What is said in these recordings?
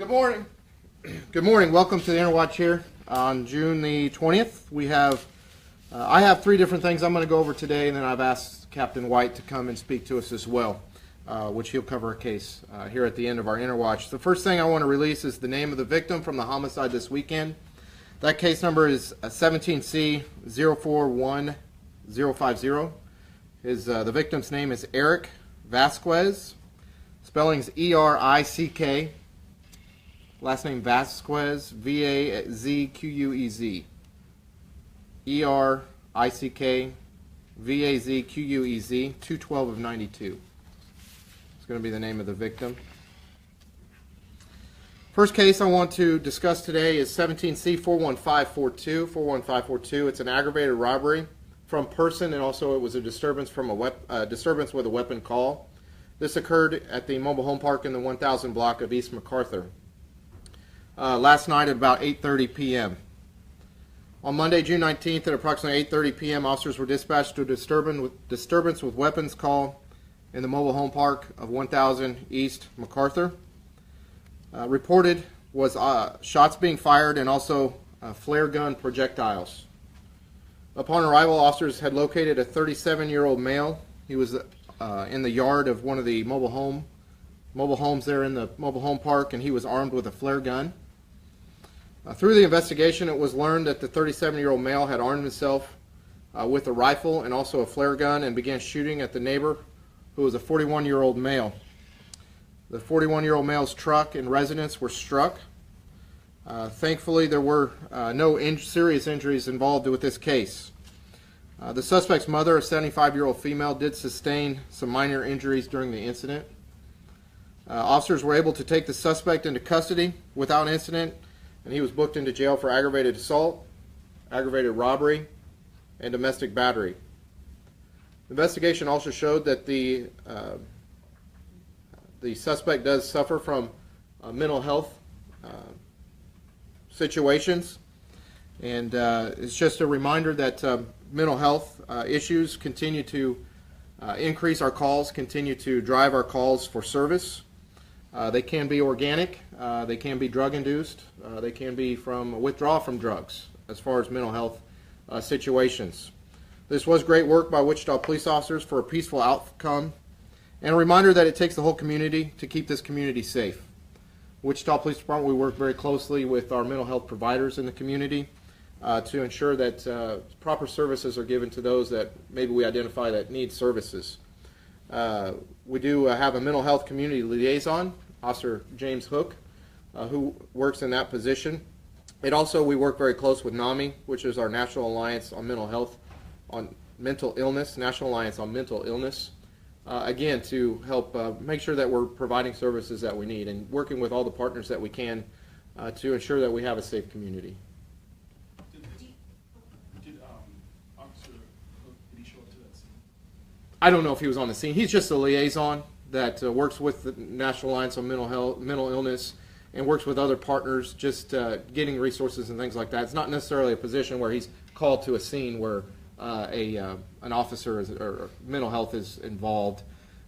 Good morning. Good morning. Welcome to the Interwatch here on June the 20th. We have, I have three different things I'm going to go over today, and then I've asked Captain White to come and speak to us as well, which he'll cover a case here at the end of our Interwatch. The first thing I want to release is the name of the victim from the homicide this weekend. That case number is 17C041050. The victim's name is Eric Vasquez. Spelling's E-R-I-C-K. Last name Vasquez, V-A-Z-Q-U-E-Z. E-R-I-C-K, V-A-Z-Q-U-E-Z, 212 of 92. It's going to be the name of the victim. First case I want to discuss today is 17C41542. 41542. It's an aggravated robbery from person, and also it was a disturbance from disturbance with a weapon call. This occurred at the mobile home park in the 1000 block of East MacArthur. Last night at about 8:30 p.m. On Monday, June 19th at approximately 8:30 p.m., officers were dispatched to a disturbance with weapons call in the mobile home park of 1000 East MacArthur. Reported was shots being fired and also flare gun projectiles. Upon arrival, officers had located a 37-year-old male. He was in the yard of one of the mobile homes there in the mobile home park, and he was armed with a flare gun. Through the investigation, it was learned that the 37-year-old male had armed himself with a rifle and also a flare gun and began shooting at the neighbor, who was a 41-year-old male. The 41-year-old male's truck and residence were struck. Thankfully, there were no serious injuries involved with this case. The suspect's mother, a 75-year-old female, did sustain some minor injuries during the incident. Officers were able to take the suspect into custody without incident, and he was booked into jail for aggravated assault, aggravated robbery, and domestic battery. The investigation also showed that the suspect does suffer from mental health situations, and it's just a reminder that mental health issues continue to increase our calls, continue to drive our calls for service. They can be organic, they can be drug-induced, they can be from withdrawal from drugs as far as mental health situations. This was great work by Wichita police officers for a peaceful outcome, and a reminder that it takes the whole community to keep this community safe. Wichita Police Department, we work very closely with our mental health providers in the community to ensure that proper services are given to those that maybe we identify that need services. We do have a mental health community liaison, Officer James Hook, who works in that position. We work very close with NAMI, which is our National Alliance on Mental Illness, National Alliance on Mental Illness, again, to help make sure that we're providing services that we need and working with all the partners that we can to ensure that we have a safe community. I don't know if he was on the scene. He's just a liaison that works with the National Alliance on Mental Illness and works with other partners, just getting resources and things like that. It's not necessarily a position where he's called to a scene where an officer or mental health is involved.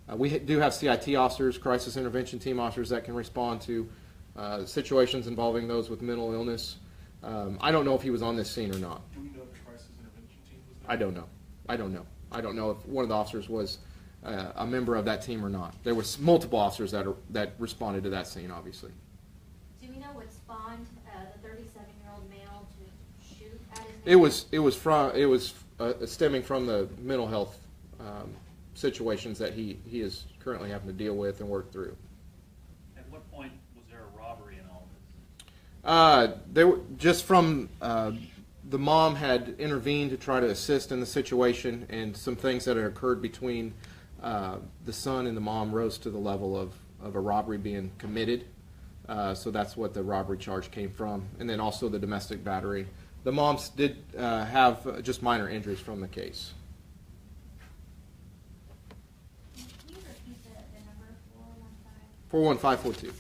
We do have CIT officers, crisis intervention team officers, that can respond to situations involving those with mental illness. I don't know if he was on this scene or not. Do we know if the crisis intervention team was there? I don't know. I don't know if one of the officers was a member of that team or not. There was multiple officers that responded to that scene, obviously. Do we know what spawned the 37-year-old male to shoot at his neighbor? It was stemming from the mental health situations that he is currently having to deal with and work through. At what point was there a robbery in all this? They were just from. The mom had intervened to try to assist in the situation, and some things that had occurred between the son and the mom rose to the level of a robbery being committed. So that's what the robbery charge came from. And then also the domestic battery. The moms did have just minor injuries from the case. Can you repeat the number, 415? 41542.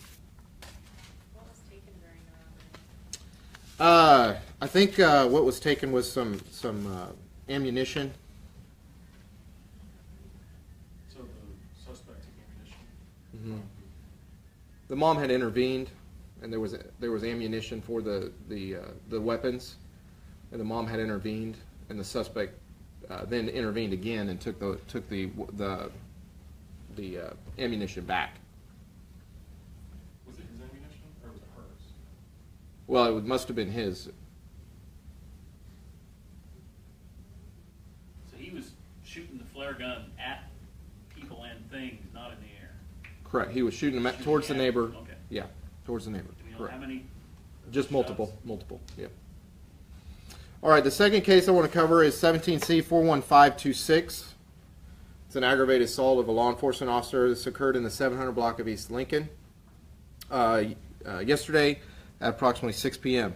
What was taken during the robbery? I think what was taken was some ammunition. So the suspect took ammunition? Mm-hmm. The mom had intervened and there was ammunition for the weapons, and the mom had intervened, and the suspect then intervened again and took the ammunition back. Was it his ammunition or was it hers? Well, it must have been his. So he was shooting the flare gun at people and things, not in the air. Correct. He was shooting them towards the neighbor. Okay. Yeah, towards the neighbor. Do we know Correct. how many? Just shots? multiple. Yeah. All right. The second case I want to cover is 17C 41526. It's an aggravated assault of a law enforcement officer. This occurred in the 700 block of East Lincoln yesterday at approximately 6 p.m.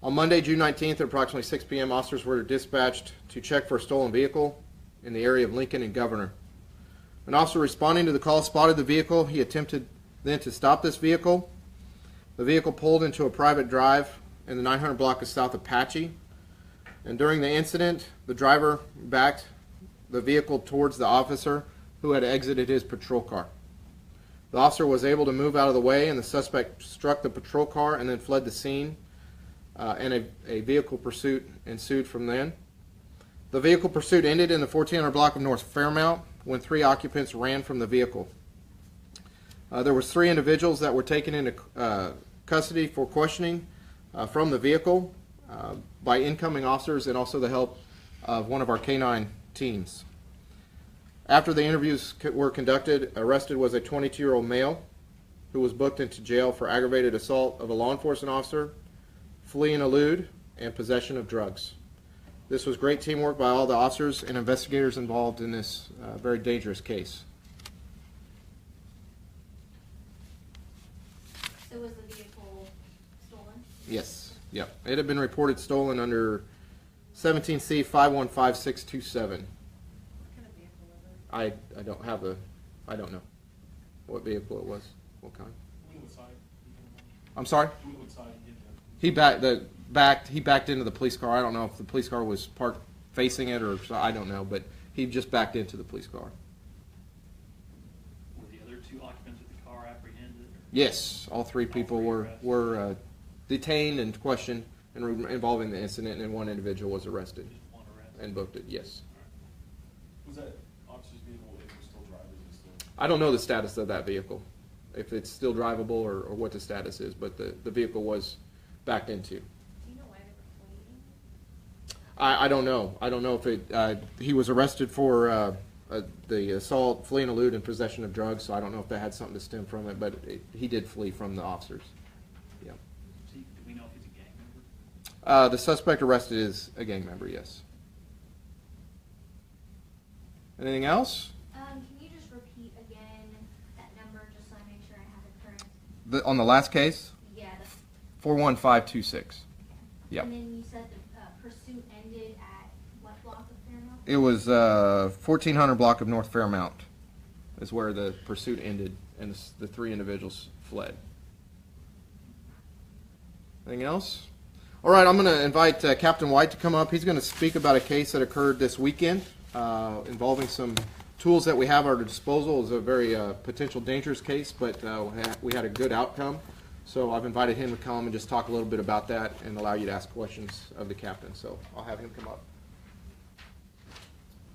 On Monday, June 19th, at approximately 6 p.m., officers were dispatched to check for a stolen vehicle in the area of Lincoln and Governor. An officer responding to the call spotted the vehicle. He attempted then to stop this vehicle. The vehicle pulled into a private drive in the 900 block of South Apache. And during the incident, the driver backed the vehicle towards the officer who had exited his patrol car. The officer was able to move out of the way, and the suspect struck the patrol car and then fled the scene, and a vehicle pursuit ensued from then. The vehicle pursuit ended in the 1400 block of North Fairmount when 3 occupants ran from the vehicle. There was 3 individuals that were taken into custody for questioning from the vehicle by incoming officers and also the help of one of our K-9 teams. After the interviews were conducted, arrested was a 22-year-old male who was booked into jail for aggravated assault of a law enforcement officer, flee and elude, and possession of drugs. This was great teamwork by all the officers and investigators involved in this very dangerous case. So was the vehicle stolen? Yes. Yep. It had been reported stolen under 17C 515627. I don't have I don't know what vehicle it was. What kind? What side? I'm sorry? What side did He backed into the police car. I don't know if the police car was parked facing it or I don't know, but he just backed into the police car. Were the other 2 occupants of the car apprehended? Yes, all 3 people were detained and questioned and involving the incident, and 1 individual was arrested Just one arrest? and booked it. Yes. Was that officer's vehicle, if it was still driving? I don't know the status of that vehicle, if it's still drivable or what the status is, but the vehicle was backed into. Do you know why they were fleeing? I don't know. I don't know if he was arrested for the assault, flee and elude, and possession of drugs, so I don't know if that had something to stem from it, but he did flee from the officers. Yeah. Do we know if he's a gang member? The suspect arrested is a gang member, yes. Anything else? Can you just repeat again that number just so I make sure I have it correct? On the last case? Yeah. 41526. Yep. And then you said the pursuit ended at what block of Fairmount? It was 1400 block of North Fairmount is where the pursuit ended, and the 3 individuals fled. Anything else? All right, I'm going to invite Captain White to come up. He's going to speak about a case that occurred this weekend involving some tools that we have at our disposal. It was a very potential dangerous case, but we had a good outcome. So I've invited him to come and just talk a little bit about that and allow you to ask questions of the captain. So I'll have him come up.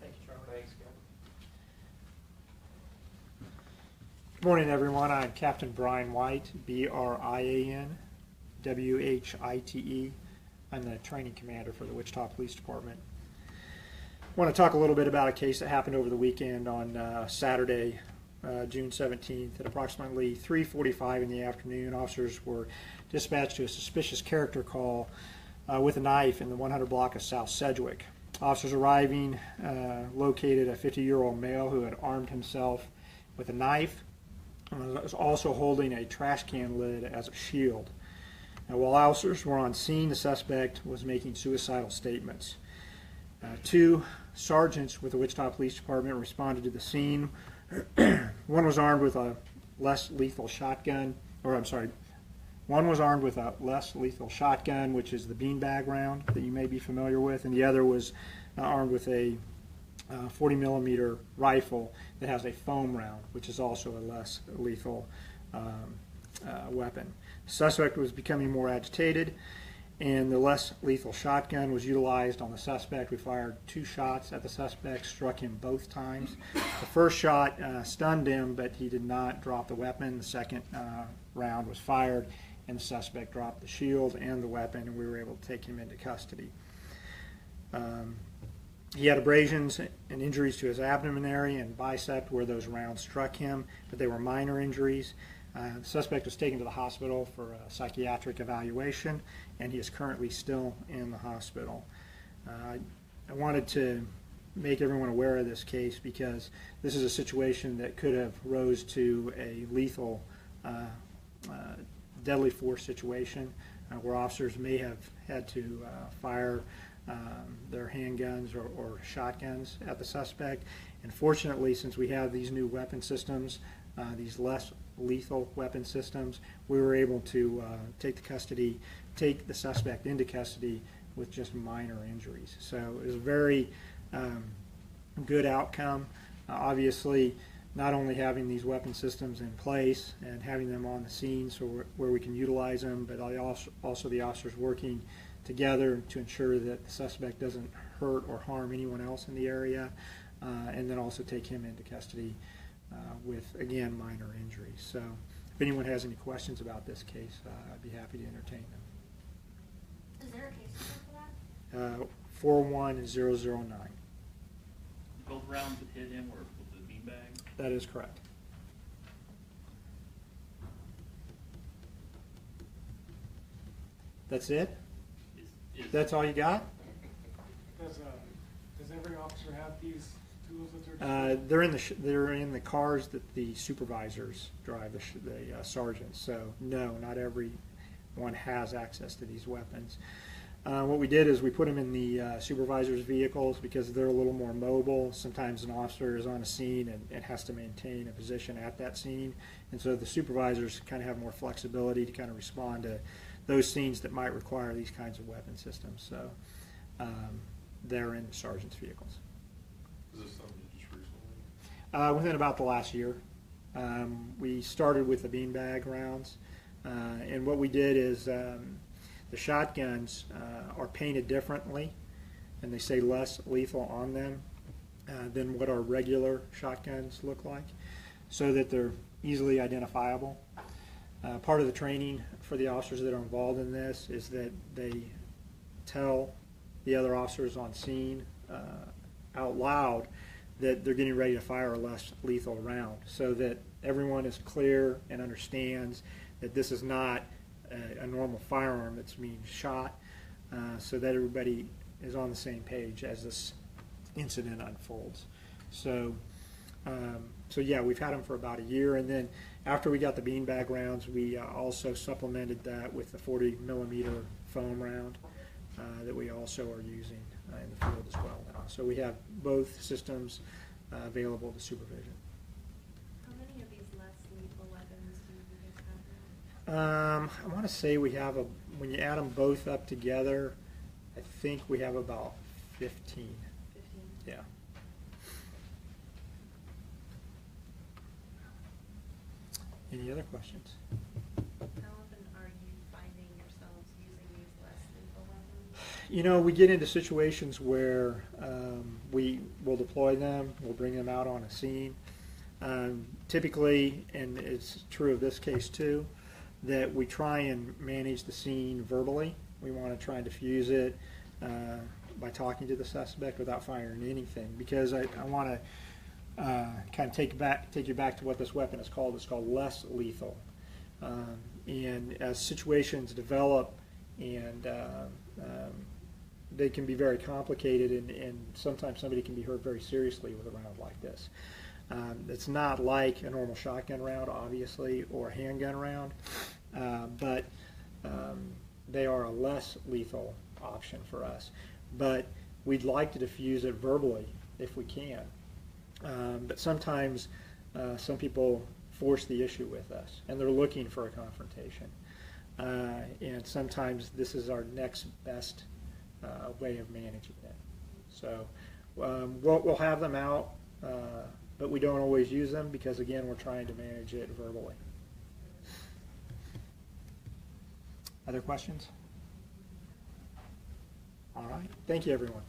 Thank you, Trevor. Thanks, Good morning, everyone. I'm Captain Brian White, B-R-I-A-N, W-H-I-T-E. I'm the training commander for the Wichita Police Department. I want to talk a little bit about a case that happened over the weekend on Saturday, June 17th at approximately 3:45 in the afternoon. Officers were dispatched to a suspicious character call with a knife in the 100 block of South Sedgwick. Officers arriving located a 50-year-old male who had armed himself with a knife and was also holding a trash can lid as a shield. Now, while officers were on scene, the suspect was making suicidal statements. 2 sergeants with the Wichita Police Department responded to the scene. One was armed with a less lethal shotgun, one was armed with a less lethal shotgun, which is the beanbag round that you may be familiar with, and the other was armed with a 40 millimeter rifle that has a foam round, which is also a less lethal weapon. The suspect was becoming more agitated, and the less lethal shotgun was utilized on the suspect. We fired 2 shots at the suspect, struck him both times. The first shot stunned him, but he did not drop the weapon. The second round was fired, and the suspect dropped the shield and the weapon, and we were able to take him into custody. He had abrasions and injuries to his abdomen area and bicep where those rounds struck him, but they were minor injuries. The suspect was taken to the hospital for a psychiatric evaluation, and he is currently still in the hospital. I wanted to make everyone aware of this case because this is a situation that could have rose to a lethal, deadly force situation where officers may have had to fire their handguns or shotguns at the suspect. And fortunately, since we have these new weapon systems, these less lethal weapon systems, we were able to take the suspect into custody with just minor injuries. So it was a very good outcome. Obviously, not only having these weapon systems in place and having them on the scene so where we can utilize them, but also the officers working together to ensure that the suspect doesn't hurt or harm anyone else in the area, and then also take him into custody with, again, minor injuries. So if anyone has any questions about this case, I'd be happy to entertain them. Is there a case number for that? 41009. Both rounds that hit him were with the beanbag? That is correct. That's it? That's all you got? Does every officer have these tools that they're They're in the cars that the supervisors drive, the sergeants. So no, not everyone has access to these weapons. What we did is we put them in the supervisors' vehicles because they're a little more mobile. Sometimes an officer is on a scene and has to maintain a position at that scene, and so the supervisors kind of have more flexibility to kind of respond to those scenes that might require these kinds of weapon systems. So they're in the sergeant's vehicles. Is this something you just recently? Within about the last year. We started with the beanbag rounds, and what we did is the shotguns are painted differently, and they say less lethal on them than what our regular shotguns look like, so that they're easily identifiable. Part of the training for the officers that are involved in this is that they tell the other officers on scene out loud that they're getting ready to fire a less lethal round, so that everyone is clear and understands that this is not a normal firearm that's being shot, so that everybody is on the same page as this incident unfolds. So yeah, we've had them for about a year, and then after we got the beanbag rounds, we also supplemented that with the 40 millimeter foam round that we also are using in the field as well now. So we have both systems available to supervision. How many of these less lethal weapons do you guys have? I want to say we have when you add them both up together, I think we have about 15. 15. Yeah. Any other questions? How often are you finding yourselves using these less lethal weapons? You know, we get into situations where we will deploy them, we'll bring them out on a scene. Typically, and it's true of this case too, that we try and manage the scene verbally. We want to try and diffuse it by talking to the suspect without firing anything, because I want to kind of take you back to what this weapon is called. It's called less lethal. And as situations develop, and they can be very complicated, and sometimes somebody can be hurt very seriously with a round like this. It's not like a normal shotgun round, obviously, or a handgun round, but they are a less lethal option for us. But we'd like to diffuse it verbally if we can. But sometimes some people force the issue with us, and they're looking for a confrontation. And sometimes this is our next best way of managing it. So we'll have them out, but we don't always use them because, again, we're trying to manage it verbally. Other questions? All right. Thank you, everyone.